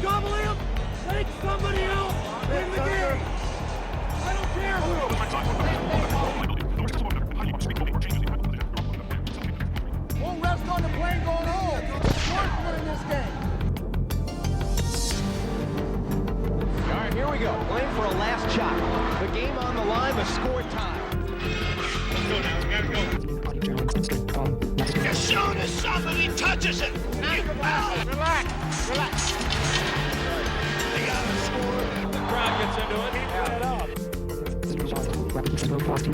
Double him! Take somebody else! Win the game! I don't care who! Won't rest on the plane going home! Short's winning this game! All right, here we go. Playing for a last shot. The game on the line, the score time. Let's go now. We gotta go. As soon as somebody touches it, you foul. Relax! They got to score. The crowd gets into it. Keep that up. We're going to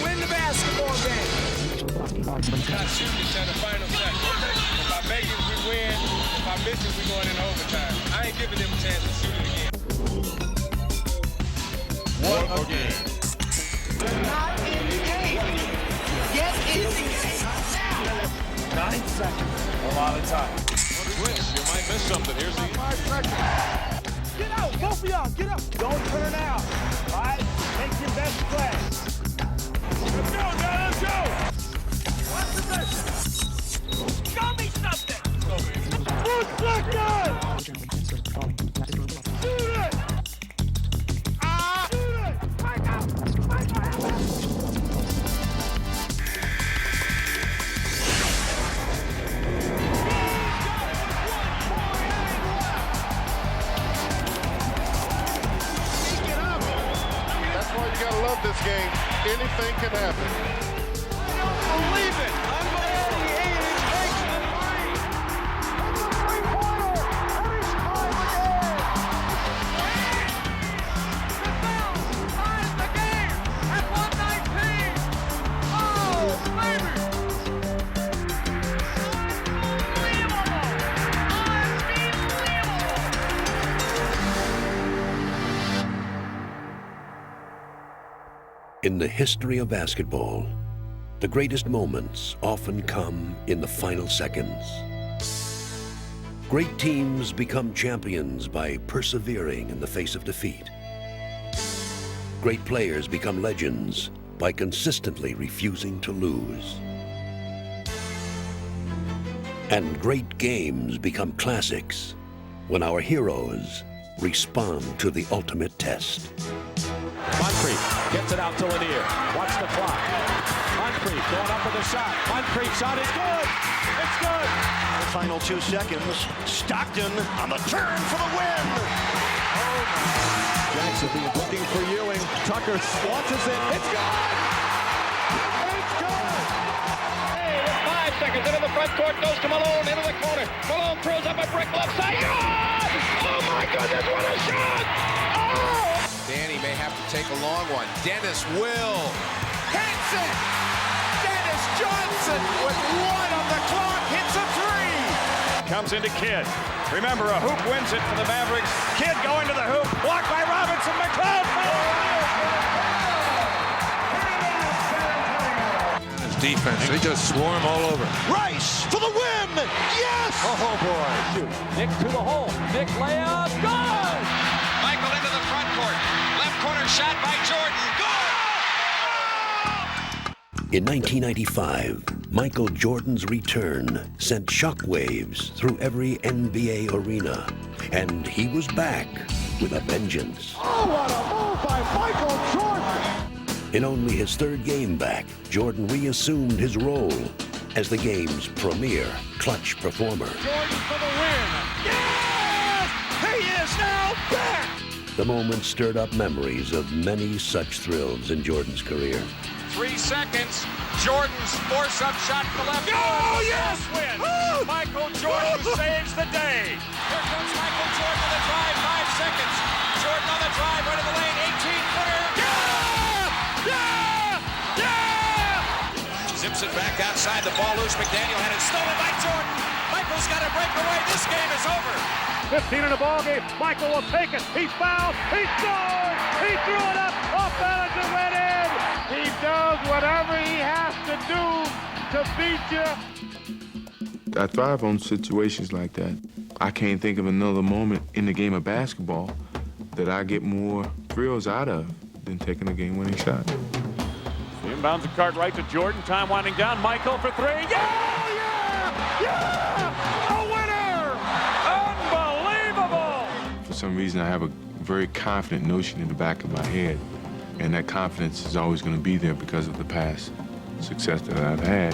win the basketball game. Not shooting each other final second. If I make it, we win. If I miss it, we going into overtime. I ain't giving them a chance to shoot it again. What a game. They're not in the game. Get in the game now. 9 seconds. A lot of time. Twitch, you might miss something. Here's the 5 seconds. Get out, both of y'all, get up. Don't turn out. All right, take your best play. Let's go, John, let's go. What's the best? Show me something. Good second. Shoot it. Shoot it. Back out. You gotta love this game. Anything can happen. I don't believe it. Unbelievable. He takes the three. It's a three-pointer. And he's tied again. The foul ties the game at 119. Oh, baby. In the history of basketball, the greatest moments often come in the final seconds. Great teams become champions by persevering in the face of defeat. Great players become legends by consistently refusing to lose. And great games become classics when our heroes respond to the ultimate test. Moncrief gets it out to Lanier. Watch the clock. Moncrief going up with a shot. Moncrief shot is good. It's good. The final 2 seconds. Stockton on the turn for the win. Jackson looking for Ewing. Tucker launches it. It's good. It's good. Hey, with 5 seconds into the front court, goes to Malone, into the corner. Malone throws up a brick left side. Good! Oh my goodness, what a shot! Oh! Danny may have to take a long one. Dennis will. Hits it! Dennis Johnson with 1 on the clock hits a 3. comes into Kidd. Remember, a hoop wins it for the Mavericks. Kidd going to the hoop, blocked by Robinson. McLeod. His defense, they just swarm all over. Rice for the win! Yes! Oh, boy. Nick to the hole. Nick layup. Good! Michael into the front court. Left corner shot by Jordan. Good! In 1995, Michael Jordan's return sent shockwaves through every NBA arena, and he was back with a vengeance. Oh, what a move by Michael Jordan! In only his third game back, Jordan reassumed his role as the game's premier clutch performer. Jordan for the win! Yes! He is now back! The moment stirred up memories of many such thrills in Jordan's career. 3 seconds. Jordan's force-up shot to the left. Oh, yes! Win. Oh! Michael Jordan saves the day. Here comes Michael Jordan on the drive. 5 seconds. Jordan on the drive, right in the lane. 18-footer. Yeah! Yeah! Yeah! Zips it back outside. The ball loose. McDaniel had it stolen by Jordan. Michael's got to break away. This game is over. 15 in the ball game. Michael will take it. He fouled. He scored. He threw it up. Off balance and went in. He does whatever he has to do to beat you. I thrive on situations like that. I can't think of another moment in the game of basketball that I get more thrills out of than taking a game-winning shot. Inbounds a card right to Jordan. Time winding down. Michael for three. Yeah! Yeah! Yeah! A winner! Unbelievable! For some reason, I have a very confident notion in the back of my head. And that confidence is always going to be there because of the past success that I've had.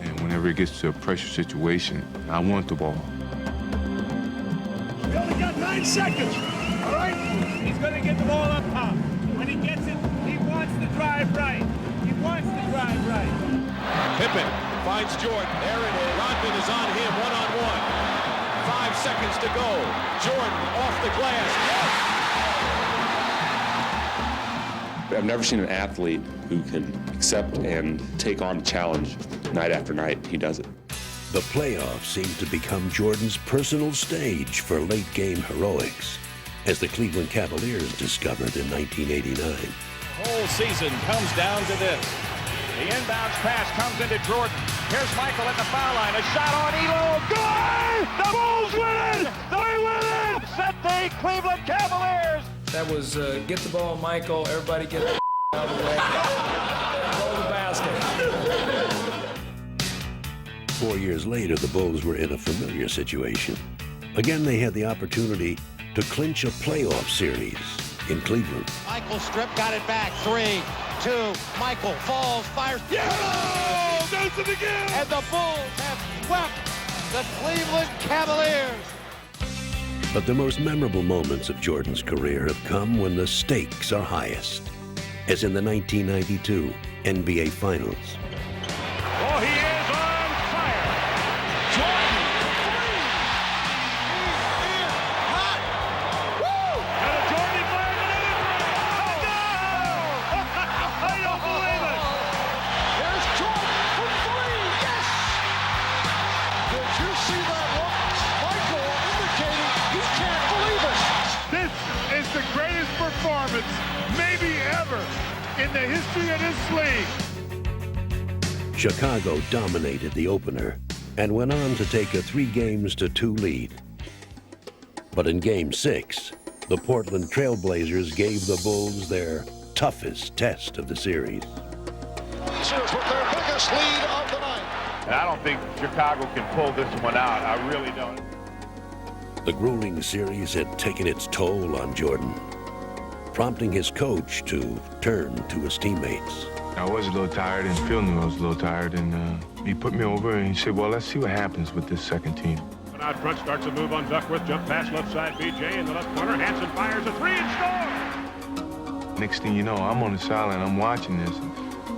And whenever it gets to a pressure situation, I want the ball. We only got 9 seconds, all right? He's going to get the ball up top. When he gets it, he wants to drive right. He wants to drive right. Pippen finds Jordan. There it is. Rodman is on him, one-on-one. 5 seconds to go. Jordan off the glass. Yes! I've never seen an athlete who can accept and take on a challenge night after night. He does it. The playoffs seemed to become Jordan's personal stage for late-game heroics, as the Cleveland Cavaliers discovered in 1989. The whole season comes down to this. The inbounds pass comes into Jordan. Here's Michael at the foul line. A shot on Elo. Good! The Bulls win it! They win it! Set the Cleveland Cavaliers! That was get the ball, Michael. Everybody get the out of the way. Roll the basket. 4 years later, the Bulls were in a familiar situation. Again, they had the opportunity to clinch a playoff series in Cleveland. Michael strip, got it back. 3, 2, Michael falls, fires. Yeah! Does it again! And the Bulls have swept the Cleveland Cavaliers. But the most memorable moments of Jordan's career have come when the stakes are highest, as in the 1992 NBA Finals. Oh, he is on fire! Jordan, three! He is hot! Woo! And a Jordan fired another three! Oh, no! I don't believe it! There's Jordan for three! Yes! Did you see that look? Michael indicating he can't believe it. This is the greatest performance, maybe ever, in the history of this league. Chicago dominated the opener and went on to take a 3-2 lead. But in Game 6, the Portland Trailblazers gave the Bulls their toughest test of the series. Blazers with their biggest lead of the night. And I don't think Chicago can pull this one out. I really don't. The grueling series had taken its toll on Jordan, prompting his coach to turn to his teammates. I was a little tired and Phil knew I was a little tired, and he put me over and he said, well, let's see what happens with this second team. Out front starts a move on Duckworth, jump pass left side, BJ in the left corner. Hansen fires a three and score! Next thing you know, I'm on the sideline, I'm watching this.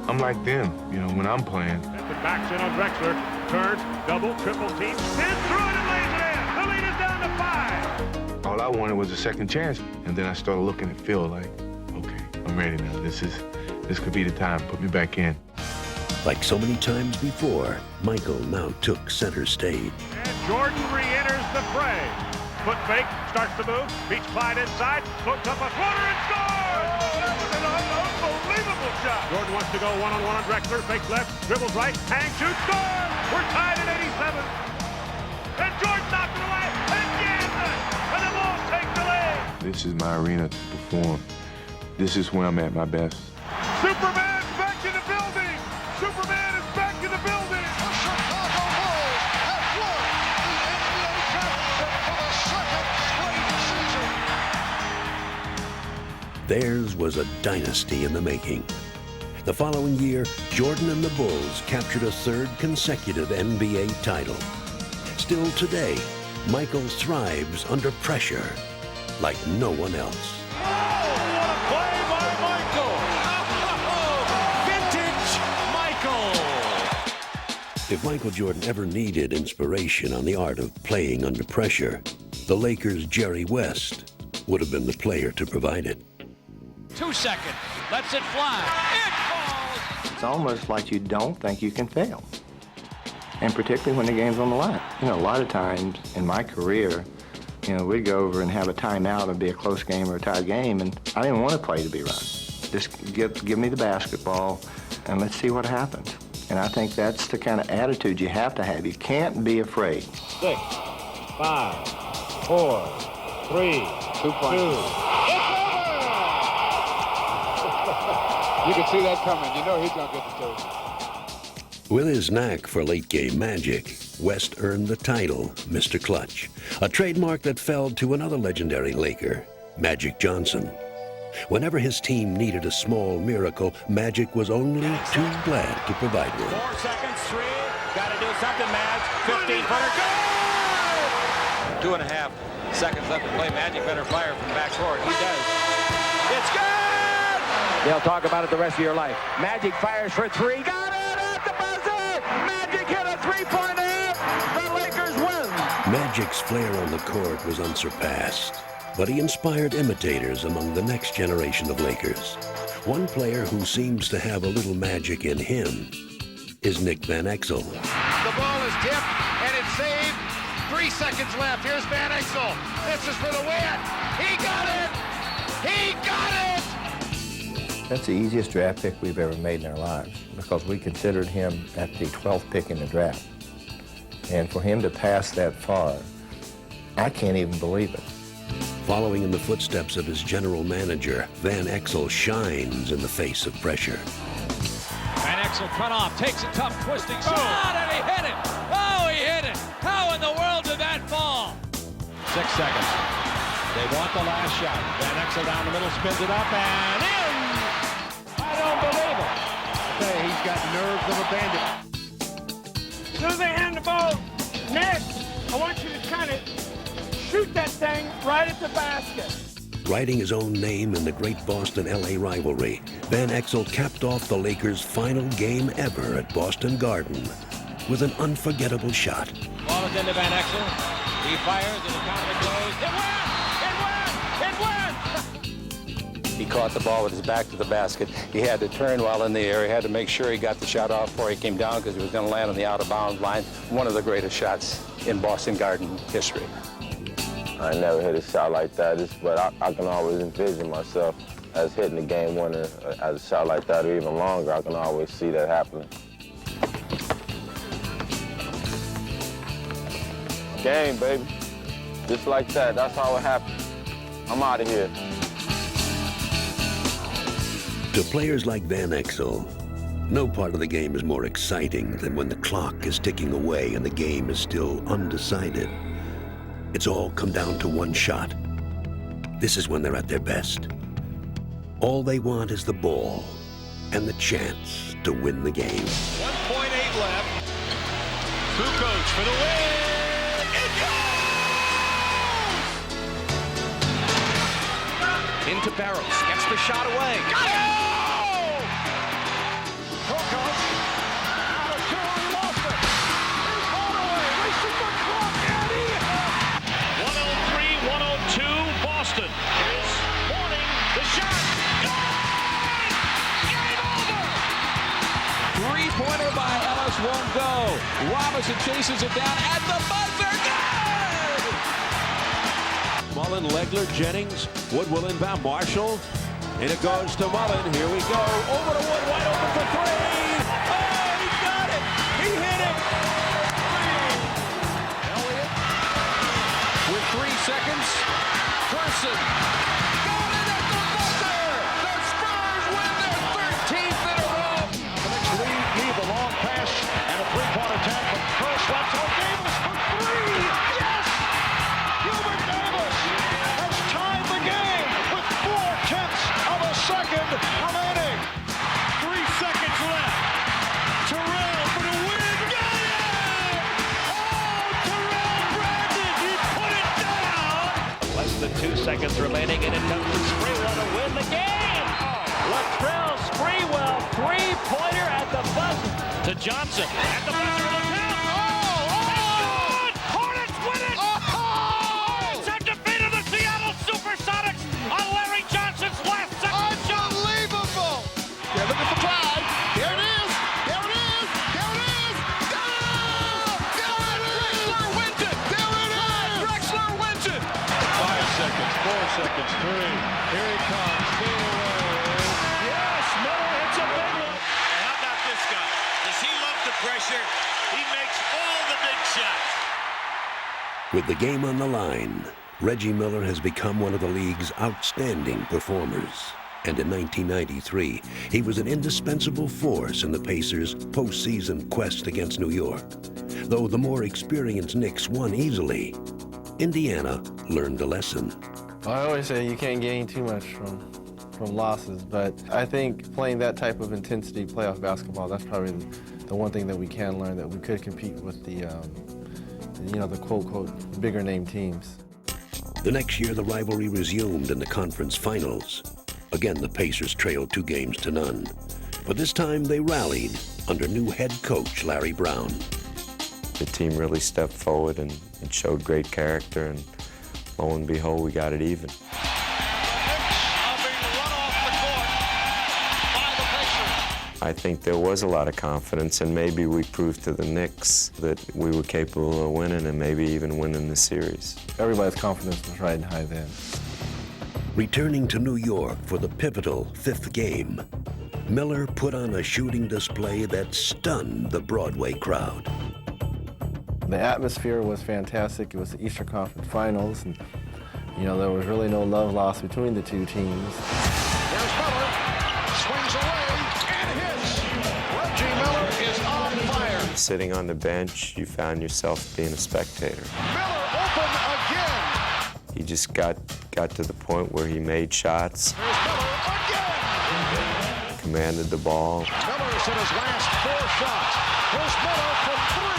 I'm like them, when I'm playing. The backs in on Drexler, turns, double, triple team, spins through it and lays it in. The lead is down to 5. All I wanted was a second chance, and then I started looking at Phil like, okay, I'm ready now. This could be the time. Put me back in. Like so many times before, Michael now took center stage. And Jordan re-enters the fray. Foot fake, starts to move, beats Clyde inside, hooks up a floater and scores! Oh, that was an unbelievable shot. Jordan wants to go one-on-one on Drexler, fakes left, dribbles right, hangs, shoots, scores! We're tied at 87. And Jordan knocked it away, and jams it! And the Bulls take the lead! This is my arena to perform. This is when I'm at my best. Superman's back in the building! Superman is back in the building! The Chicago Bulls have won the NBA championship for the second straight season. Theirs was a dynasty in the making. The following year, Jordan and the Bulls captured a 3rd consecutive NBA title. Still today, Michael thrives under pressure like no one else. If Michael Jordan ever needed inspiration on the art of playing under pressure, the Lakers' Jerry West would have been the player to provide it. 2 seconds, lets it fly. It falls! It's almost like you don't think you can fail. And particularly when the game's on the line. A lot of times in my career, we'd go over and have a timeout and be a close game or a tied game, and I didn't want to play to be run. Just give me the basketball and let's see what happens. And I think that's the kind of attitude you have to have. You can't be afraid. 6, 5, 4, 3, 2. It's over! You can see that coming. You know he's going to get the two. With his knack for late-game magic, West earned the title Mr. Clutch, a trademark that fell to another legendary Laker, Magic Johnson. Whenever his team needed a small miracle, Magic was only too glad to provide one. 4 seconds, 3. Got to do something, Mag. 15-footer, good! 2.5 seconds left to play. Magic better fire from backcourt. He does. It's good! They'll talk about it the rest of your life. Magic fires for 3. Got it at the buzzer! Magic hit a three-pointer! The Lakers win! Magic's flair on the court was unsurpassed, but he inspired imitators among the next generation of Lakers. One player who seems to have a little magic in him is Nick Van Exel. The ball is tipped, and it's saved. 3 seconds left. Here's Van Exel. This is for the win. He got it! He got it! That's the easiest draft pick we've ever made in our lives because we considered him at the 12th pick in the draft. And for him to pass that far, I can't even believe it. Following in the footsteps of his general manager, Van Exel shines in the face of pressure. Van Exel cut off, takes a tough twisting shot, and he hit it! Oh, he hit it! How in the world did that fall? 6 seconds. They want the last shot. Van Exel down the middle, spins it up, and in! I don't believe it. Okay, he's got nerves of a bandit. As soon as they hand the ball, Nick, I want you to kind of shoot that thing right at the basket. Writing his own name in the great Boston-LA rivalry, Van Exel capped off the Lakers' final game ever at Boston Garden with an unforgettable shot. Ball is into Van Exel. He fires, and the counter goes. It went! It went! It went! He caught the ball with his back to the basket. He had to turn while in the air. He had to make sure he got the shot off before he came down because he was going to land on the out-of-bounds line. One of the greatest shots in Boston Garden history. I never hit a shot like that, but I can always envision myself as hitting the game winner as a shot like that or even longer. I can always see that happening. Game, baby. Just like that. That's how it happened. I'm out of here. To players like Van Exel, no part of the game is more exciting than when the clock is ticking away and the game is still undecided. It's all come down to one shot. This is when they're at their best. All they want is the ball and the chance to win the game. 1.8 left. Kukoc for the win. It goes! Into Barrows. Gets the shot away. Got it! Kukoc out of 2. He lost it. He's all the way. Racing the clock, and he 103-102. Boston is warning the shot. Good! Game over! Three-pointer by Ellis won't go. Robinson chases it down at the buzzer. Good! Mullen, Legler, Jennings, Wood will inbound, Marshall, and it goes to Mullen. Here we go. Over to Wood, wide open for 3. Oh, he got it! He hit it! Elliott with 3 seconds. Person. Got it at the buzzer! The Spurs win their 13th in a row! The next lead, leave a long pass and a three-point attack from Chris. That's on Davis for 3. Yes! Hubert Davis has tied the game with 4/10 of a second remaining. 3 seconds left. Terrell for the win. Got it! Oh, Terrell Brandon, he put it down! Less than 2 seconds remaining, and it comes to Sprewell to win the game. Latrell Sprewell, three-pointer at the buzzer to Johnson. At the buzzer of the count. Good! Hornets win it! Hornets have defeated the Seattle Supersonics on Larry Johnson's last second shot. Unbelievable! They're looking for Clyde. There it is! There it is! There it is! Goal! Drexler wins it! There it is! Drexler wins it! 5 seconds, 4 seconds, 3. Here he comes. Yes, Miller hits a big one. How about this guy? Does he love the pressure? He makes all the big shots. With the game on the line, Reggie Miller has become one of the league's outstanding performers. And in 1993, he was an indispensable force in the Pacers' postseason quest against New York. Though the more experienced Knicks won easily, Indiana learned a lesson. I always say you can't gain too much from losses, but I think playing that type of intensity playoff basketball, that's probably the one thing that we can learn, that we could compete with the quote-unquote bigger name teams. The next year, the rivalry resumed in the conference finals. Again, the Pacers trailed 2 games to none, but this time they rallied under new head coach Larry Brown. The team really stepped forward and showed great character, and lo and behold, we got it even. I think there was a lot of confidence, and maybe we proved to the Knicks that we were capable of winning and maybe even winning the series. Everybody's confidence was riding high then. Returning to New York for the pivotal 5th game, Miller put on a shooting display that stunned the Broadway crowd. The atmosphere was fantastic. It was the Eastern Conference Finals, and there was really no love lost between the two teams. Here's Miller, swings away and hits. Reggie Miller is on fire. Sitting on the bench, you found yourself being a spectator. Miller open again. He just got to the point where he made shots. Here's Miller again. Commanded the ball. Miller's in his last 4 shots. Here's Miller from 3.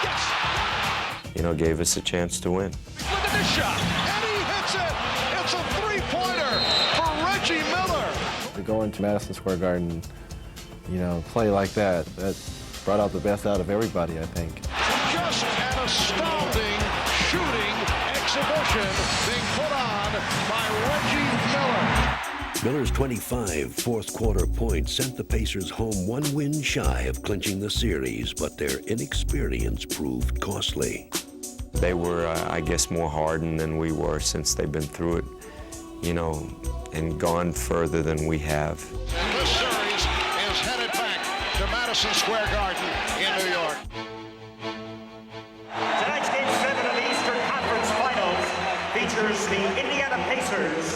Yes. Gave us a chance to win. Look at this shot, and he hits it. It's a 3-pointer for Reggie Miller. To go into Madison Square Garden, play like that brought out the best out of everybody, I think. Just an astounding shooting exhibition being put on by Reggie Miller. Miller's 25 fourth-quarter points sent the Pacers home 1 win shy of clinching the series, but their inexperience proved costly. They were, I guess, more hardened than we were since they've been through it, and gone further than we have. And this series is headed back to Madison Square Garden in New York. Tonight's Game 7 of the Eastern Conference Finals features the Indiana Pacers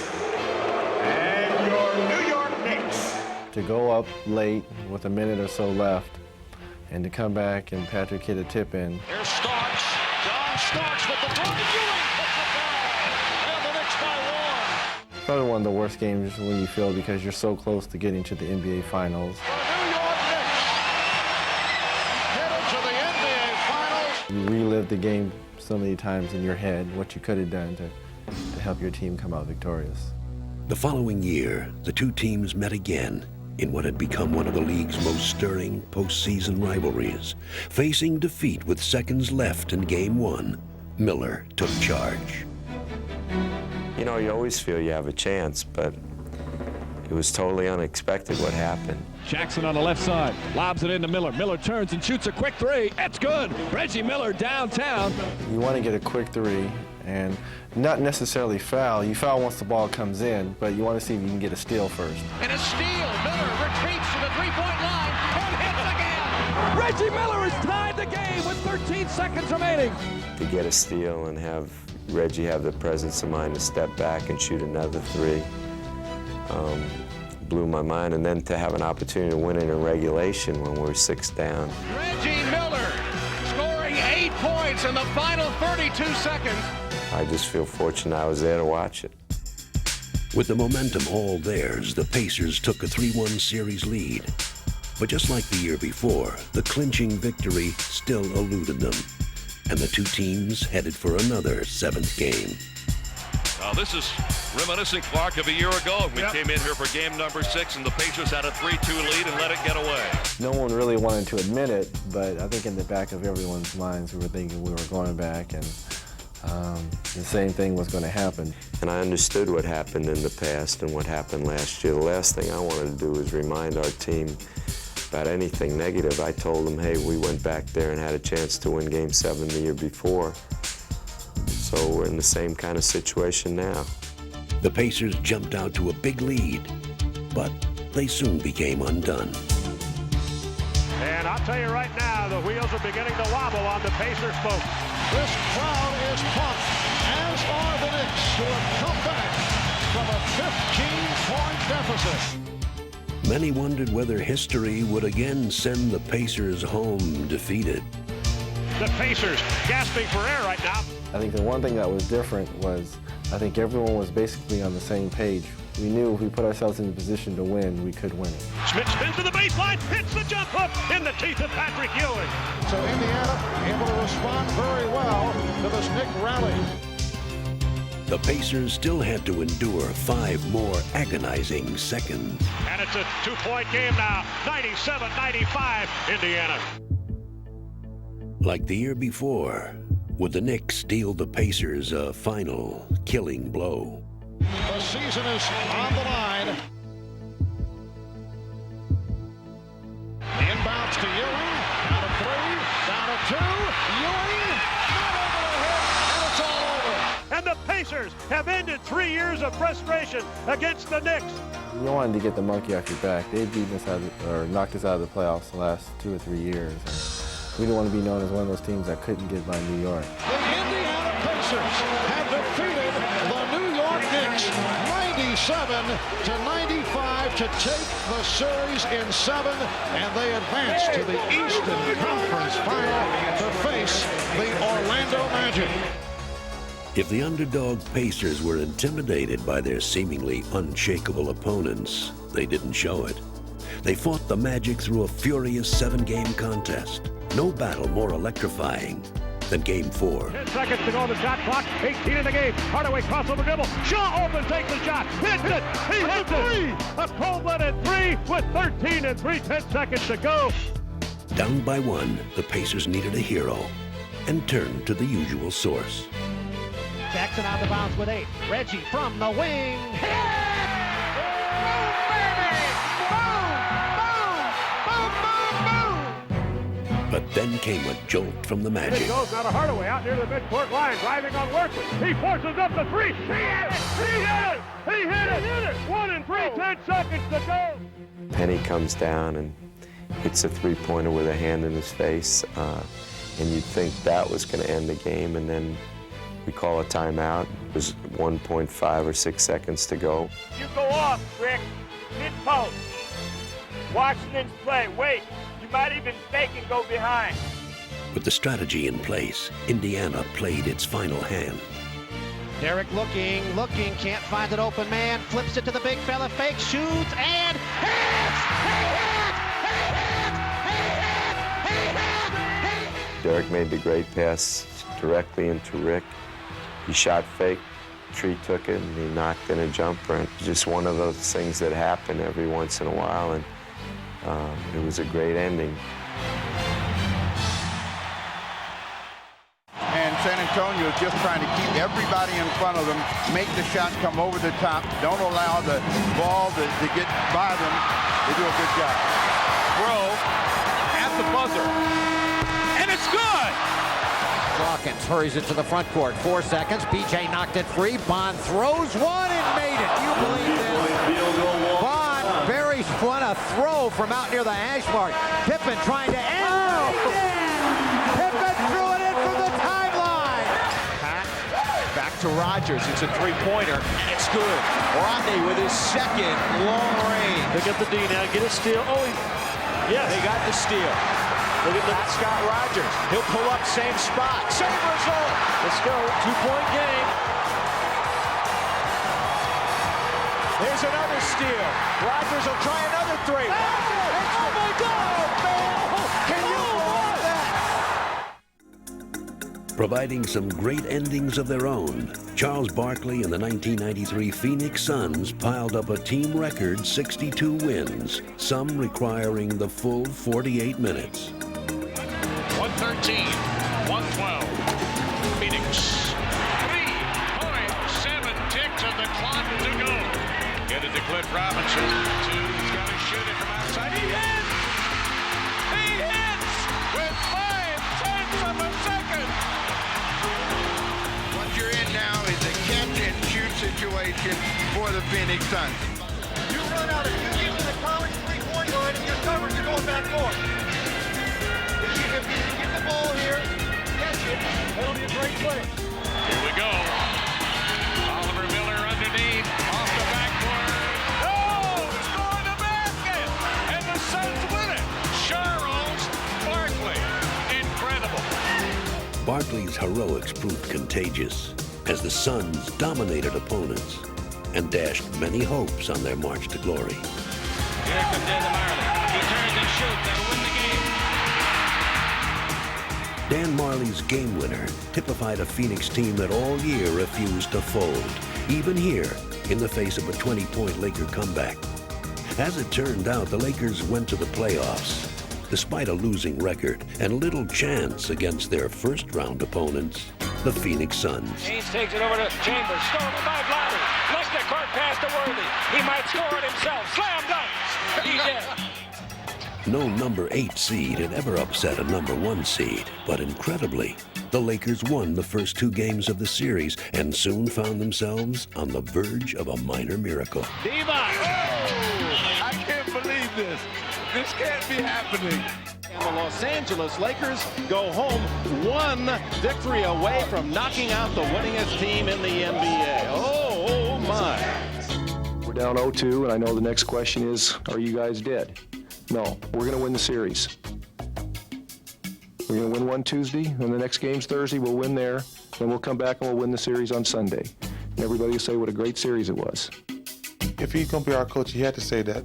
and your New York Knicks. To go up late with a minute or so left, and to come back and Patrick hit a tip in. Here's Starks. John Starks with the block. Ewing puts it down. And the Knicks by 1. Probably one of the worst games when you feel, because you're so close to getting to the NBA Finals. The New York Knicks headed to the NBA Finals. You relive the game so many times in your head, what you could have done to help your team come out victorious. The following year, the 2 teams met again in what had become one of the league's most stirring postseason rivalries. Facing defeat with seconds left in Game 1, Miller took charge. You always feel you have a chance, but it was totally unexpected what happened. Jackson on the left side, lobs it into Miller. Miller turns and shoots a quick 3. That's good. Reggie Miller downtown. You want to get a quick 3 and not necessarily foul. You foul once the ball comes in, but you want to see if you can get a steal first. And a steal. Miller retreats to the 3-point line and hits again. Reggie Miller has tied the game with 13 seconds remaining. To get a steal and have Reggie have the presence of mind to step back and shoot another 3 blew my mind. And then to have an opportunity to win it in regulation when we're 6 down. Reggie Miller scoring 8 points in the final 32 seconds. I just feel fortunate I was there to watch it. With the momentum all theirs, the Pacers took a 3-1 series lead. But just like the year before, the clinching victory still eluded them, and the 2 teams headed for another 7th game. Now this is reminiscent, Clark, of a year ago. We came in here for game number 6, and the Pacers had a 3-2 lead and let it get away. No one really wanted to admit it, but I think in the back of everyone's minds, we were thinking we were going back, and the same thing was going to happen. And I understood what happened in the past and what happened last year. The last thing I wanted to do was remind our team about anything negative. I told them, hey, we went back there and had a chance to win Game 7 the year before. So we're in the same kind of situation now. The Pacers jumped out to a big lead, but they soon became undone. And I'll tell you right now, the wheels are beginning to wobble on the Pacers, folks. This crowd is pumped, as are the Knicks, who have come back from a 15-point deficit. Many wondered whether history would again send the Pacers home defeated. The Pacers gasping for air right now. I think the one thing that was different was I think everyone was basically on the same page. We knew if we put ourselves in a position to win, we could win it. Schmidt spins to the baseline, hits the jump hook in the teeth of Patrick Ewing. So Indiana able to respond very well to this Knick rally. The Pacers still had to endure 5 more agonizing seconds. And it's a 2-point game now, 97-95, Indiana. Like the year before, would the Knicks deal the Pacers a final killing blow? The season is on the line. Inbounds to Ewing. Down to 3. Down to 2. Ewing. Not over the head. And it's all over. And the Pacers have ended 3 years of frustration against the Knicks. You wanted to get the monkey off your back. They'd beaten us out of, or knocked us out of the playoffs the last 2 or 3 years. And we didn't want to be known as one of those teams that couldn't get by New York. The Indiana Pacers have defeated the New York Knicks 97-95 to take the series in 7, and they advance to the Eastern Conference Final to face the Orlando Magic. If the underdog Pacers were intimidated by their seemingly unshakable opponents, they didn't show it. They fought the Magic through a furious 7-game contest. No battle more electrifying than Game 4. 10 seconds to go on the shot clock. 18 in the game. Hardaway crossover dribble. Shaw open, takes the shot. Hits it. He hits it. A cold-blooded 3 with 13 and 3/10 seconds to go. Down by 1, the Pacers needed a hero and turned to the usual source. Jackson out of bounds with 8. Reggie from the wing. Hit! Boom, baby! Boom! Boom! Boom! Boom! Boom! But then came a jolt from the Magic. It goes now to Hardaway out near the midcourt line, driving on Worthley. He forces up the 3. He hit it! He hit it! He hit it! He hit it! 1 and 3/10 seconds to go. Penny comes down and hits a 3-pointer with a hand in his face, and you'd think that was going to end the game, and then we call a timeout. There's 1.5 or 6 seconds to go. You go off, Rick. Mid-post. Washington's play. Wait. You might even fake and go behind. With the strategy in place, Indiana played its final hand. Derek looking, can't find an open man, flips it to the big fella, fake, shoots, and hits! Derek made the great pass directly into Rick. He shot fake, Tree took it, and he knocked in a jumper. And just one of those things that happen every once in a while, and it was a great ending. And San Antonio is just trying to keep everybody in front of them, make the shot come over the top, don't allow the ball to get by them. They do a good job. Throw at the buzzer. And it's good! Dawkins hurries it to the front court. 4 seconds. PJ knocked it free. Bond throws one and made it. You believe this? Bond buries one, a throw from out near the hash mark. Pippen trying to end. Oh, Pippen threw it in from the timeline. Back to Rogers. It's a 3-pointer, and it's good. Rodney with his second long range. Pick up the D now, get a steal. Oh, yes. They got the steal. Look at that, Scott Rogers. He'll pull up, same spot. Same result. Let's go. 2-point game. There's another steal. Rogers will try another 3. Oh, my God, man. Can you believe that? Providing some great endings of their own, Charles Barkley and the 1993 Phoenix Suns piled up a team record 62 wins, some requiring the full 48 minutes. 113, 112. Phoenix. 3.7 ticks of the clock to go. Get it to Cliff Robinson. He's got to shoot it from outside. He hits! He hits with 5/10 of a second. What you're in now is a catch-and-shoot situation for the Phoenix Suns. You run out, if you get to the college 3-point line and you're covered, you're going back north. If you get the ball here, catch it, that'll be a great play. Here we go. Oliver Miller underneath. Off heroics proved contagious as the Suns dominated opponents and dashed many hopes on their march to glory. Here comes Dan Marley. He turns and shoots. They'll win the game. Dan Marley's game winner typified a Phoenix team that all year refused to fold, even here in the face of a 20-point Laker comeback. As it turned out, the Lakers went to the playoffs despite a losing record and little chance against their first-round opponents, the Phoenix Suns. Haynes takes it over to Chambers, stolen by Blatty. Left the court pass to Worthy. He might score it himself. Slam dunk. He's in. No number 8 seed had ever upset a number 1 seed, but incredibly, the Lakers won the first 2 games of the series and soon found themselves on the verge of a minor miracle. Diva! Oh, I can't believe this. This can't be happening. And the Los Angeles Lakers go home 1 victory away from knocking out the winningest team in the NBA. Oh my. We're down 0-2, and I know the next question is, are you guys dead? No, we're going to win the series. We're going to win one Tuesday, and the next game's Thursday. We'll win there, then we'll come back and we'll win the series on Sunday. And everybody will say what a great series it was. If he's going to be our coach, he had to say that.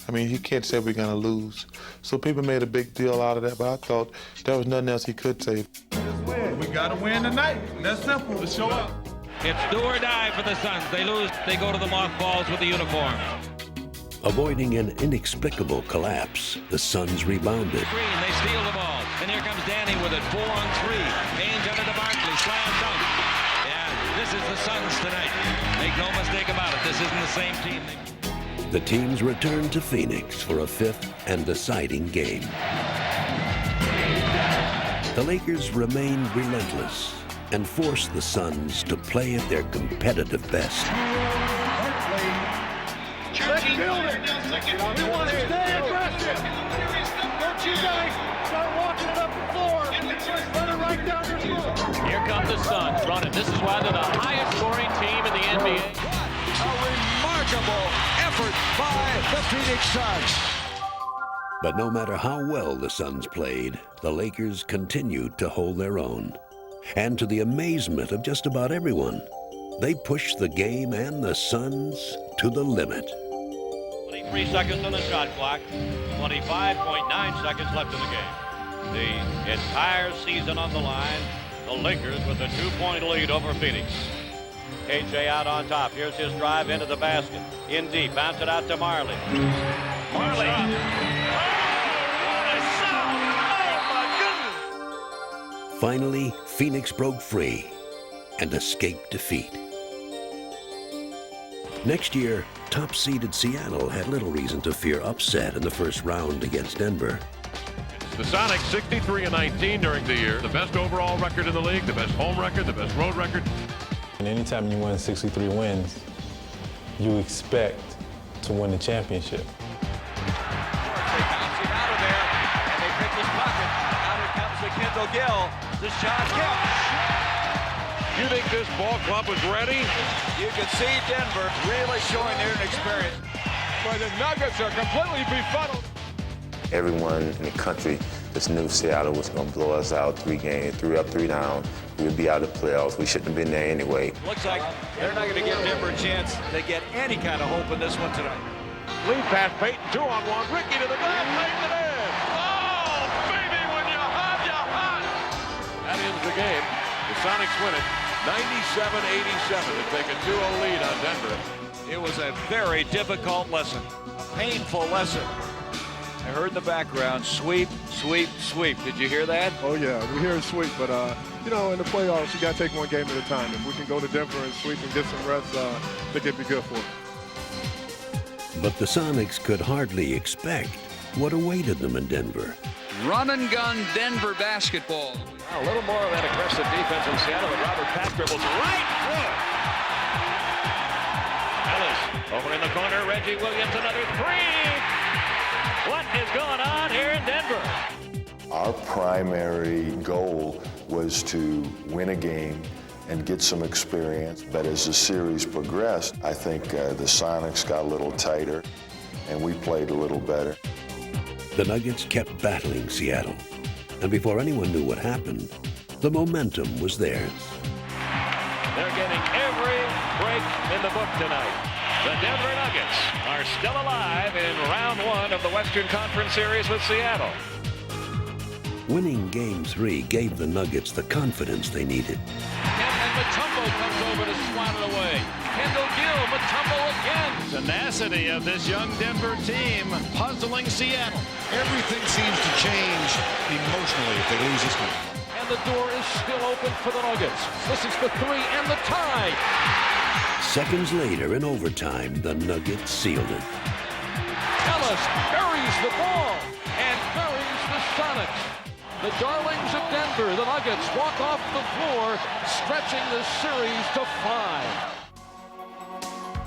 I mean, he can't say we're going to lose. So people made a big deal out of that, but I thought there was nothing else he could say. We got to win tonight. That's simple. To show up. It's do or die for the Suns. They lose, they go to the mothballs with the uniform. Avoiding an inexplicable collapse, the Suns rebounded. Green, they steal the ball. And here comes Danny with it. 4-on-3. Haynes under the Barkley. Slam dunk. Yeah, this is the Suns tonight. Make no mistake about it. This isn't the same team. The teams returned to Phoenix for a 5th and deciding game. The Lakers remained relentless and forced the Suns to play at their competitive best. Let's build it. We want to stay aggressive. Don't you guys start walking it up the floor. Run it right down your throat. Here come the Suns running. This is why they're the highest scoring team in the NBA. A remarkable effort by the Phoenix Suns. But no matter how well the Suns played, the Lakers continued to hold their own. And to the amazement of just about everyone, they pushed the game and the Suns to the limit. 23 seconds on the shot clock. 25.9 seconds left in the game. The entire season on the line. The Lakers with a 2-point lead over Phoenix. KJ out on top. Here's his drive into the basket. In deep. Bounce it out to Marley. Marley. Finally, Phoenix broke free and escaped defeat. Next year, top-seeded Seattle had little reason to fear upset in the first round against Denver. The Sonics 63-19 during the year. The best overall record in the league, the best home record, the best road record. And anytime you win 63 wins, you expect to win the championship. They bounce him out of there, and they pick his pocket. Out here comes the Kendall Gill. The shot counts. You think this ball club was ready? You can see Denver really showing their experience. But the Nuggets are completely befuddled. Everyone in the country just knew Seattle was going to blow us out 3 games, 3 up, 3 down. We would be out of the playoffs. We shouldn't have been there anyway. Looks like they're not going to give Denver a chance to get any kind of hope in this one tonight. Lead pass, Peyton, 2-on-1. Ricky to the glass, lays it in. Oh, baby, when you're hot, you're hot. That ends the game. The Sonics win it 97-87 to take a 2-0 lead on Denver. It was a very difficult lesson, a painful lesson. I heard in the background, sweep, sweep, sweep. Did you hear that? Oh, yeah, we hear it sweep, but, you know, in the playoffs, you got to take one game at a time. If we can go to Denver and sweep and get some rest, I think it'd be good for us. But the Sonics could hardly expect what awaited them in Denver. Run and gun Denver basketball. A little more of that aggressive defense in Seattle, and Robert Pat dribbles right through. Ellis over in the corner, Reggie Williams, another 3. What is going on here in Denver? Our primary goal was to win a game and get some experience, but as the series progressed, I think the Sonics got a little tighter and we played a little better. The Nuggets kept battling Seattle, and before anyone knew what happened, The momentum was theirs. They're getting every break in the book tonight. The Denver Nuggets are still alive in round one of the Western Conference Series with Seattle. Winning Game 3 gave the Nuggets the confidence they needed. And Mutombo comes over to swat it away. Kendall Gill, Mutombo again. Tenacity of this young Denver team puzzling Seattle. Everything seems to change emotionally if they lose this one. And the door is still open for the Nuggets. This is the three and the tie. Seconds later in overtime, the Nuggets sealed it. Ellis buries the ball and buries the Sonics. The darlings of Denver, the Nuggets, walk off the floor, stretching the series to 5.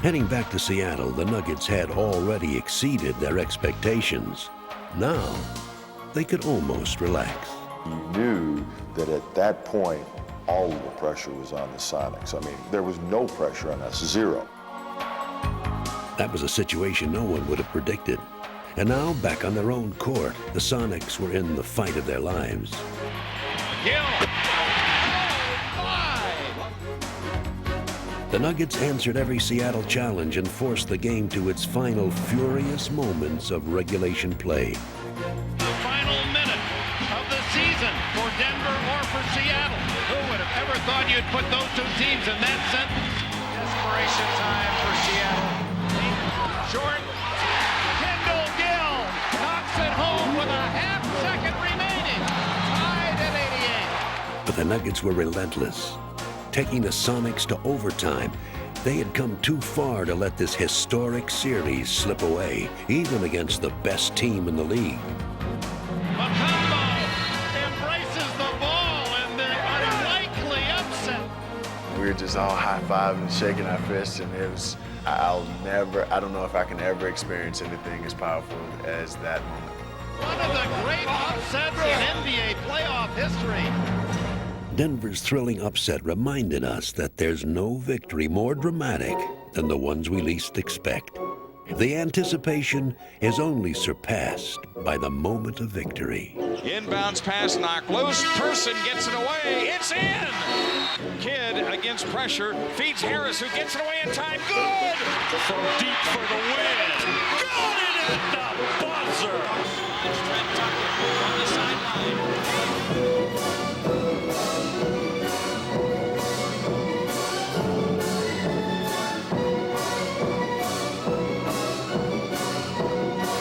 Heading back to Seattle, the Nuggets had already exceeded their expectations. Now, they could almost relax. You knew that at that point, all of the pressure was on the Sonics. I mean, there was no pressure on us, zero. That was a situation no one would have predicted. And now, back on their own court, the Sonics were in the fight of their lives. Gill. The Nuggets answered every Seattle challenge and forced the game to its final furious moments of regulation play. The final minute of the season for Denver or for Seattle. Who would have ever thought you'd put those two teams in that sentence? Desperation time for Seattle. Short. Kendall Gill knocks it home with a half second remaining. Tied at 88. But the Nuggets were relentless. Taking the Sonics to overtime, they had come too far to let this historic series slip away, even against the best team in the league. Mutombo embraces the ball in the unlikely upset. We were just all high-fiving, shaking our fists, and it was, I don't know if I can ever experience anything as powerful as that moment. One of the great upsets in NBA playoff history. Denver's thrilling upset reminded us that there's no victory more dramatic than the ones we least expect. The anticipation is only surpassed by the moment of victory. Inbounds pass knocked loose. Person gets it away. It's in. Kidd against pressure feeds Harris, who gets it away in time. Good. From deep for the win. Got it at the buzzer. Trent Tucker on the sideline.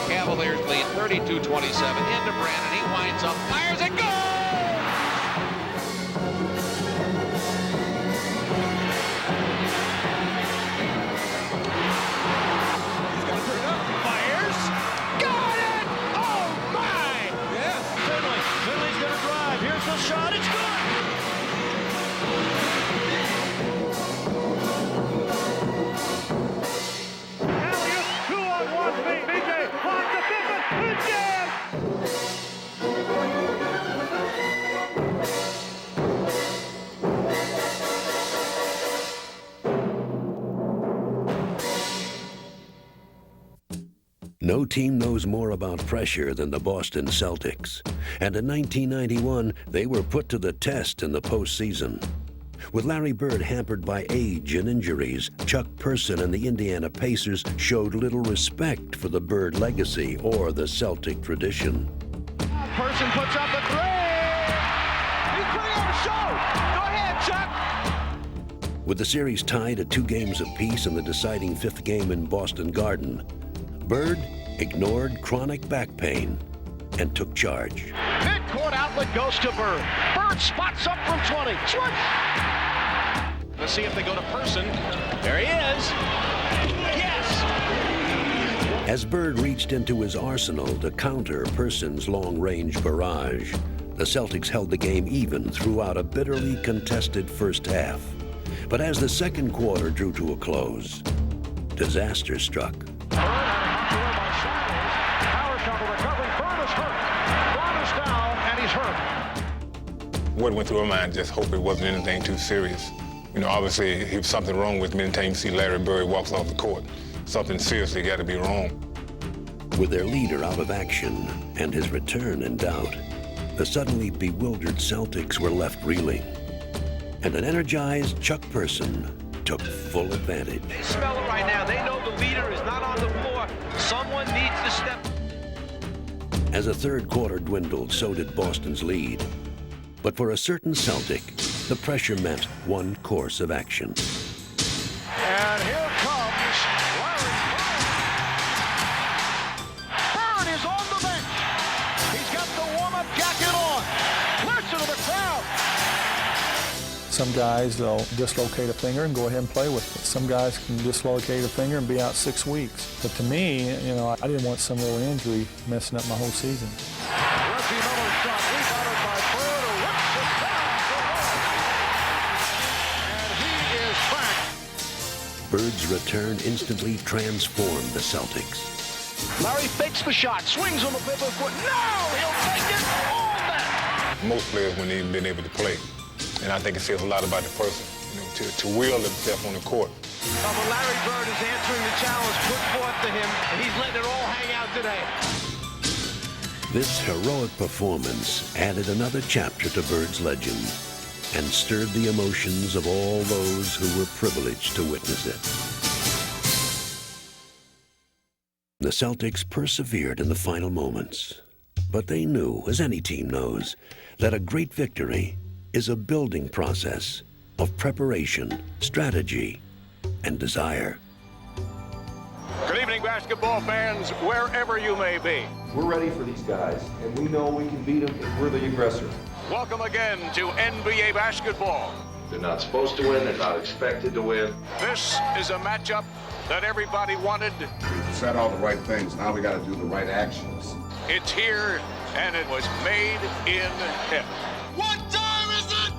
Cavaliers lead 32-27 into Brandon. He winds up, fires it, goal! He's got to turn it up. Fires. Got it! Oh, my! Yeah. Finley's going to drive. Here's the shot. It's good! No team knows more about pressure than the Boston Celtics. And in 1991, they were put to the test in the postseason. With Larry Bird hampered by age and injuries, Chuck Person and the Indiana Pacers showed little respect for the Bird legacy or the Celtic tradition. Person puts up the three! He's putting on a show! Go ahead, Chuck! With the series tied at 2 games apiece in the deciding 5th game in Boston Garden, Bird ignored chronic back pain and took charge. Midcourt outlet goes to Bird. Bird spots up from 20. Switch! Let's see if they go to Person. There he is. Yes! As Bird reached into his arsenal to counter Person's long-range barrage, the Celtics held the game even throughout a bitterly contested first half. But as the second quarter drew to a close, disaster struck. What went through my mind, just hope it wasn't anything too serious. You know, obviously, if there was something wrong with me, anytime you see Larry Bird walks off the court, something seriously got to be wrong. With their leader out of action and his return in doubt, the suddenly bewildered Celtics were left reeling. And an energized Chuck Person took full advantage. They smell it right now. They know the leader is not on the floor. Someone needs to step. As the third quarter dwindled, so did Boston's lead. But for a certain Celtic, the pressure meant one course of action. And here comes Larry Bird. Bird is on the bench. He's got the warm-up jacket on. Listen to the crowd. Some guys, they'll dislocate a finger and go ahead and play with it. Some guys can dislocate a finger and be out 6 weeks. But to me, you know, I didn't want some little injury messing up my whole season. Reggie Miller's shot rebounded by Bird, who whips it down for one. And he is back. Bird's return instantly transformed the Celtics. Larry fakes the shot, swings on the pivot foot. No, he'll take it all back. Most players, when they've been able to play, and I think it says a lot about the person, you know, to will himself on the court. But Larry Bird is answering the challenge put forth to him, and he's letting it all hang out today. This heroic performance added another chapter to Bird's legend and stirred the emotions of all those who were privileged to witness it. The Celtics persevered in the final moments, but they knew, as any team knows, that a great victory is a building process of preparation, strategy, and desire. Good evening, basketball fans, wherever you may be. We're ready for these guys, and we know we can beat them if we're the aggressor. Welcome again to NBA basketball. They're not supposed to win. They're not expected to win. This is a matchup that everybody wanted. We've said all the right things. Now we got to do the right actions. It's here, and it was made in heaven. What time is it?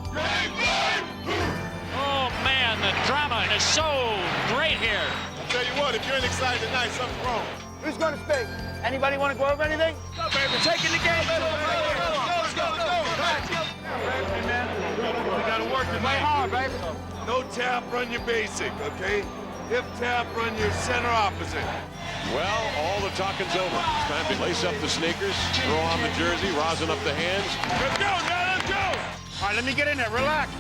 Oh, man, the drama is so great here. I'll tell you what, if you ain't excited tonight, something's wrong. Who's going to speak? Anybody want to go over anything? Go, baby, taking the game. Let's go. We got to work tonight. Hard, baby. No tap, run your basic, okay? If tap, run your center opposite. Well, all the talking's over. It's time to lace up the sneakers, throw on the jersey, rosin up the hands. Let's go, guys, let's go! All right, let me get in there. Relax.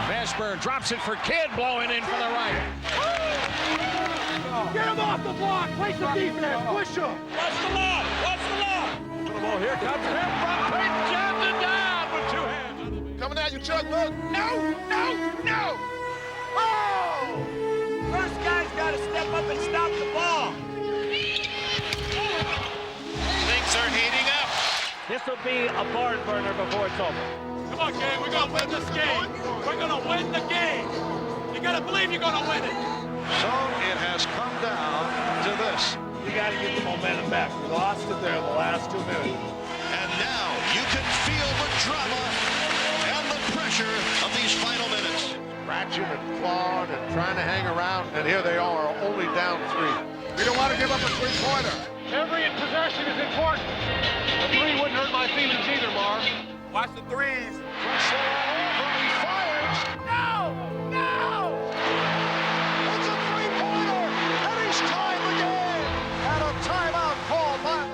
Vashburn drops it for Kidd, blowing in for the right. Get him off the block. Play some defense. Push him. What's the law? Oh, here comes it. Peyton Johnson down with two hands. Coming at you, Chuck, look. No! Oh! First guy's got to step up and stop the ball. Things are heating up. This will be a barn burner before it's over. Come on, gang, we're gonna win this game. We're gonna win the game. You gotta believe you're gonna win it. So it has come down to this. You gotta get the momentum back. We lost it there in the last 2 minutes. And now you can feel the drama and the pressure of these final minutes. Scratching and clawing and trying to hang around, and here they are, only down 3. We don't want to give up a three-pointer. Every possession is important. A three wouldn't hurt my feelings either, Marv. Watch the threes. Pressure all over. He fires. No! It's a three-pointer, and he's tied the game. And a timeout call by.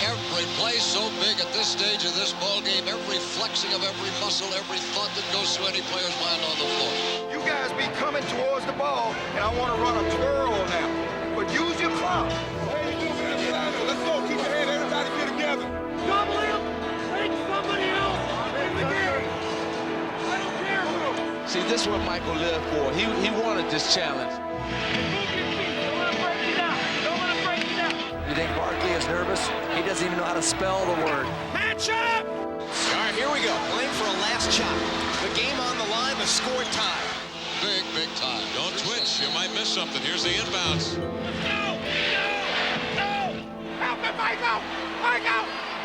Every play so big at this stage of this ball game, every flexing of every muscle, every thought that goes through any player's mind on the floor. You guys be coming towards the ball, and I want to run a twirl now. But use your clout. Hey, you do, man. Get out of there. Let's go. Keep your head. Everybody get together. Double him. Take somebody else in the game. I don't care who. See, this is what Michael lived for. He wanted this challenge. You think Barkley is nervous? He doesn't even know how to spell the word. Match up! All right, here we go. Playing for a last shot. The game on the line, the score tie. Big time. Don't twitch. You might miss something. Here's the inbounds. No! Help him, Michael!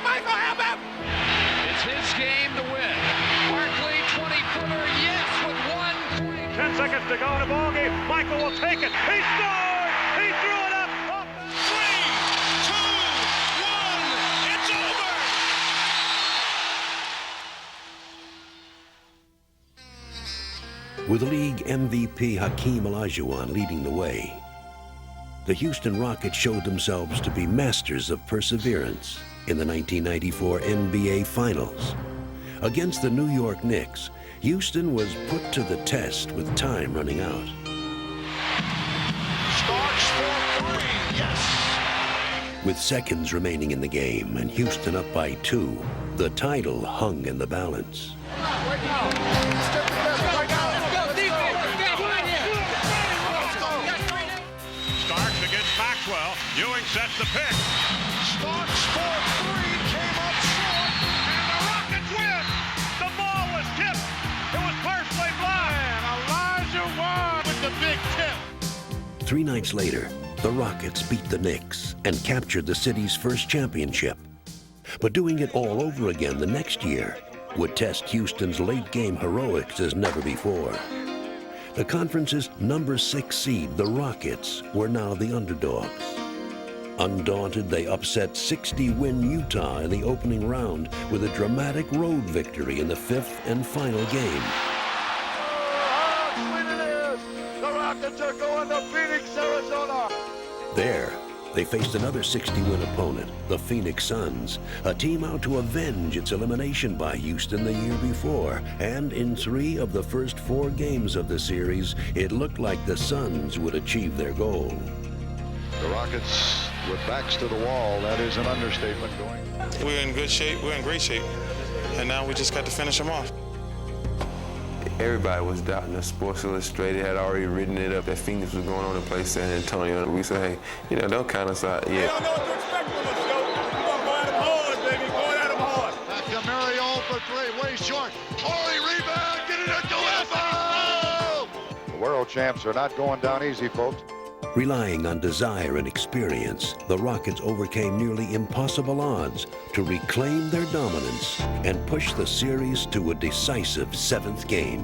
Help him! It's his game to win. Barkley, 20-footer, yes, with 1 point. 10 seconds to go in the ball game. Michael will take it. He scored! He threw it up! 3, 2, 1, it's over! With league MVP Hakeem Olajuwon leading the way, the Houston Rockets showed themselves to be masters of perseverance in the 1994 NBA Finals. Against the New York Knicks, Houston was put to the test with time running out. Starks for three, yes! With seconds remaining in the game and Houston up by 2, the title hung in the balance. Starks against Maxwell. Ewing sets the pick. Starks for three, came up short. And the Rockets win. The ball was tipped. It was partially blocked. And Elijah Wan with the big tip. 3 nights later, the Rockets beat the Knicks and captured the city's first championship. But doing it all over again the next year would test Houston's late-game heroics as never before. The conference's number 6 seed, the Rockets, were now the underdogs. Undaunted, they upset 60-win Utah in the opening round with a dramatic road victory in the 5th and final game. How sweet it is! The Rockets are going to Phoenix, Arizona! There, they faced another 60-win opponent, the Phoenix Suns, a team out to avenge its elimination by Houston the year before. And in 3 of the first 4 games of the series, it looked like the Suns would achieve their goal. The Rockets with backs to the wall, that is an understatement going. We're in good shape, we're in great shape, and now we just got to finish them off. Everybody was doubting us. Sports Illustrated had already written it up that Phoenix was going on to play San Antonio. We said, hey, don't count us out yet. We don't know what to expect from us, yo. We're going to go at them hard, baby. Going at them hard. Back to Marion for 3, way short. Torrey rebound, get it at the The world champs are not going down easy, folks. Relying on desire and experience, the Rockets overcame nearly impossible odds to reclaim their dominance and push the series to a decisive 7th game.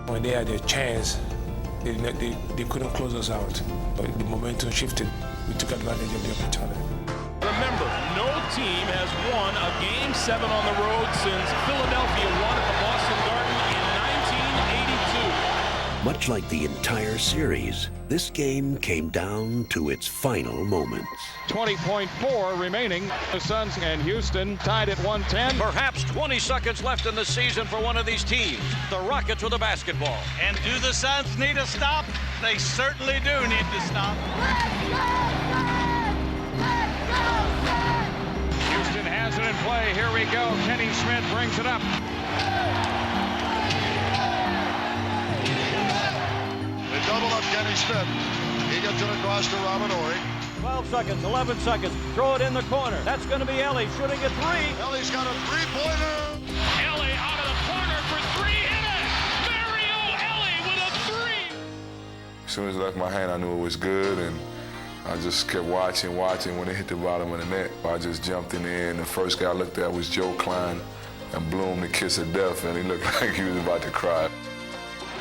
When they had their chance, they couldn't close us out. But the momentum shifted. We took advantage of the opportunity. Remember, no team has won a Game 7 on the road since Philadelphia won at the Boston Garden in 1982. Much like the entire series, this game came down to its final moments. 20.4 remaining. The Suns and Houston tied at 110. Perhaps 20 seconds left in the season for one of these teams. The Rockets with the basketball. And do the Suns need a stop? They certainly do need to stop. Houston has it in play. Here we go. Kenny Smith brings it up. They double up Kenny Smith. He gets it across to Robert Horry. 12 seconds, 11 seconds. Throw it in the corner. That's going to be Ellie shooting a 3. Ellie's got a 3-pointer. Ellie out of the corner for 3. Hit it! Mario Ellie with a 3. As soon as it left my hand, I knew it was good, and I just kept watching. When it hit the bottom of the net, I just jumped in there, and the first guy I looked at was Joe Klein, and blew him the kiss of death, and he looked like he was about to cry.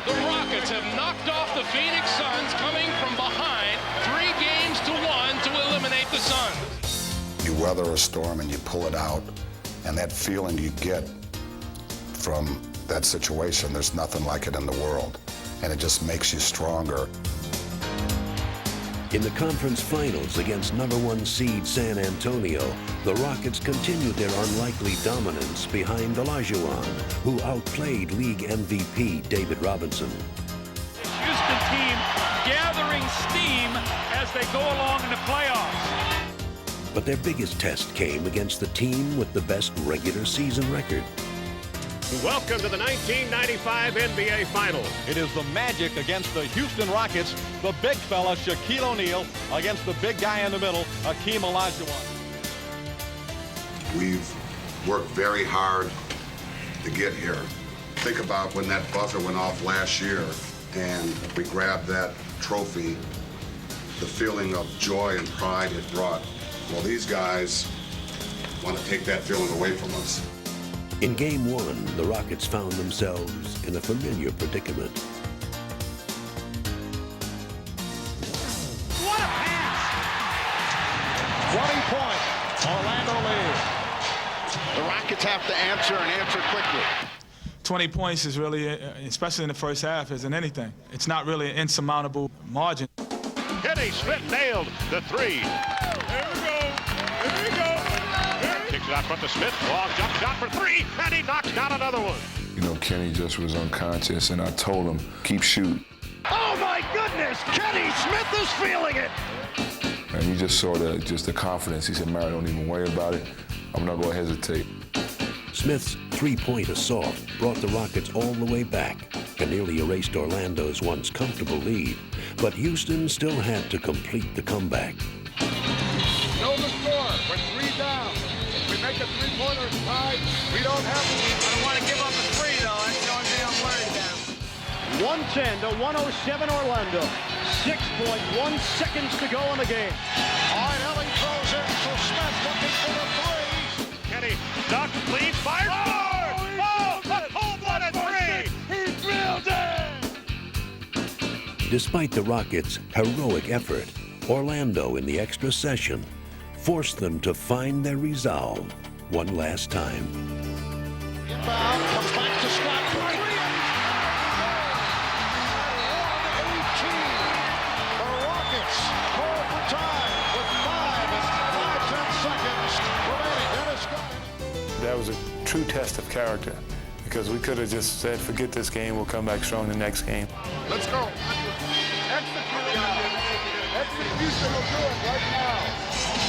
The Rockets have knocked off the Phoenix Suns, coming from behind 3 games to 1 to eliminate the Suns. You weather a storm and you pull it out, and that feeling you get from that situation, there's nothing like it in the world, and it just makes you stronger. In the conference finals against number 1 seed San Antonio, the Rockets continued their unlikely dominance behind Olajuwon, who outplayed league MVP David Robinson. Houston team gathering steam as they go along in the playoffs. But their biggest test came against the team with the best regular season record. Welcome to the 1995 NBA Finals. It is the Magic against the Houston Rockets. The big fella, Shaquille O'Neal, against the big guy in the middle, Hakeem Olajuwon. We've worked very hard to get here. Think about when that buzzer went off last year and we grabbed that trophy, the feeling of joy and pride it brought. Well, these guys want to take that feeling away from us. In Game 1, the Rockets found themselves in a familiar predicament. What a pass! 20 point. Orlando leads. The Rockets have to answer and answer quickly. 20 points is really, especially in the first half, isn't anything. It's not really an insurmountable margin. Kenny Smith nailed the 3. Here we go. Here we go. Kicks it out front to Smith. Long jump shot for three, and he knocks down another one. You know, Kenny just was unconscious, and I told him, keep shooting. Oh my goodness, Kenny Smith is feeling it. And he just saw the confidence. He said, Mary, don't even worry about it. I'm not going to hesitate. Smith's three-point assault brought the Rockets all the way back and nearly erased Orlando's once comfortable lead. But Houston still had to complete the comeback. Know the score. We're 3 down. If we make a three-pointer tied, we don't have to. I don't want to give up a three, though. That's the only thing I'm worried about. 110 to 107 Orlando. 6.1 seconds to go in the game. All right, Ellie throws in for Smith looking for the three. Kenny ducks, leads, fires, scores! Oh, a cold-blooded three! He drilled it! Despite the Rockets' heroic effort, Orlando in the extra session forced them to find their resolve one last time. Inbound, comes back to Scott for three. 118. The Rockets call for time with 5 seconds remaining. Dennis Scott. That was a true test of character because we could have just said, forget this game, we'll come back strong the next game. Let's go. Execution will do it right now.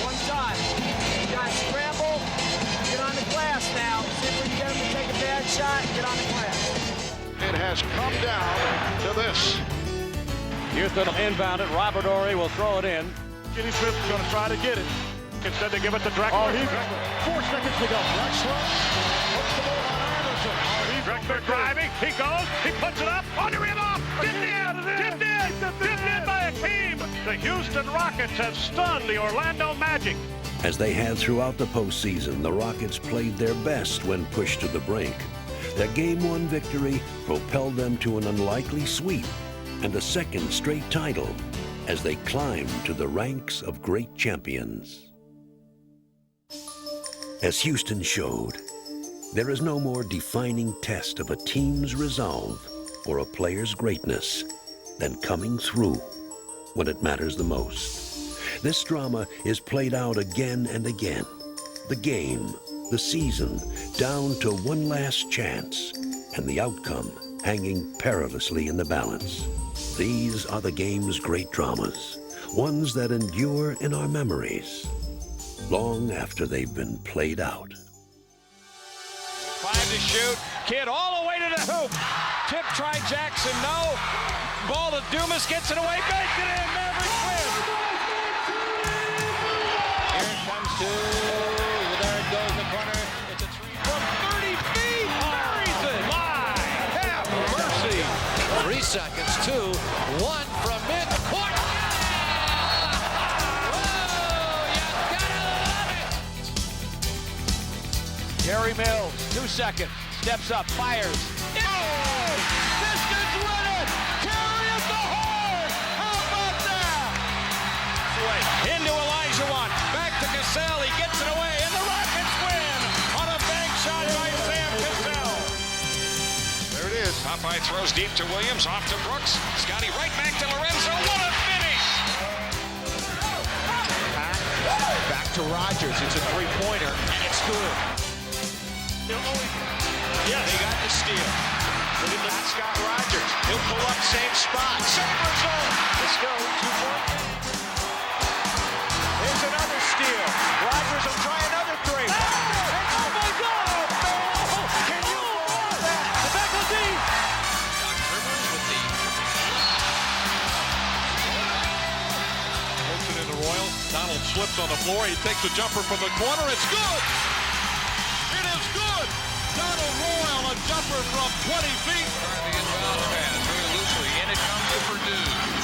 One shot. You guys scramble, get on the glass now. See if we can get him to take a bad shot and get on the glass. It has come down to this. Houston will inbound it. Robert Ory will throw it in. Kenny Smith is going to try to get it. Instead, they give it to Drexler. 4 seconds to go. Drexler puts the ball on Anderson. Drexler driving. He goes. He puts it up. On the rim off. Tipped in. Tipped in by Hakeem. The Houston Rockets have stunned the Orlando Magic. As they had throughout the postseason, the Rockets played their best when pushed to the brink. Their Game 1 victory propelled them to an unlikely sweep and a second straight title as they climbed to the ranks of great champions. As Houston showed, there is no more defining test of a team's resolve or a player's greatness than coming through when it matters the most. This drama is played out again and again. The game, the season, down to one last chance, and the outcome hanging perilously in the balance. These are the game's great dramas, ones that endure in our memories, long after they've been played out. 5 to shoot. Kidd all the way to the hoop. Tip try Jackson, no. Ball to Dumas, gets it away, banks it in. Mavericks win. Here it comes to, there it goes in the corner. It's a three from 30 feet. Buries it. My, have mercy. 3 seconds, 2, 1 from mid-court. Gary Mills, 2 seconds, steps up, fires. Oh! Pistons win it! Terry at the horn! How about that? Into Elijah Watt, back to Cassell, he gets it away, and the Rockets win on a bank shot by Sam Cassell. There it is. Popeye throws deep to Williams, off to Brooks. Scotty right back to Lorenzo. What a finish! Back to Rogers, it's a three-pointer, and it's good. Yes. They got the steal. Look at that, Scott Rogers. He'll pull up, same spot. Same result. Let's go. 2-point. Here's another steal. Rogers will try another three. Oh my God! Oh, can you believe that? The back of the deep. Doc Rivers with the Wilson into Royal. Donald slips on the floor. He takes a jumper from the corner. It's good. It is good. Donald Royal, a jumper from 20 feet. The inbound pass very loosely, and it comes to Purdue.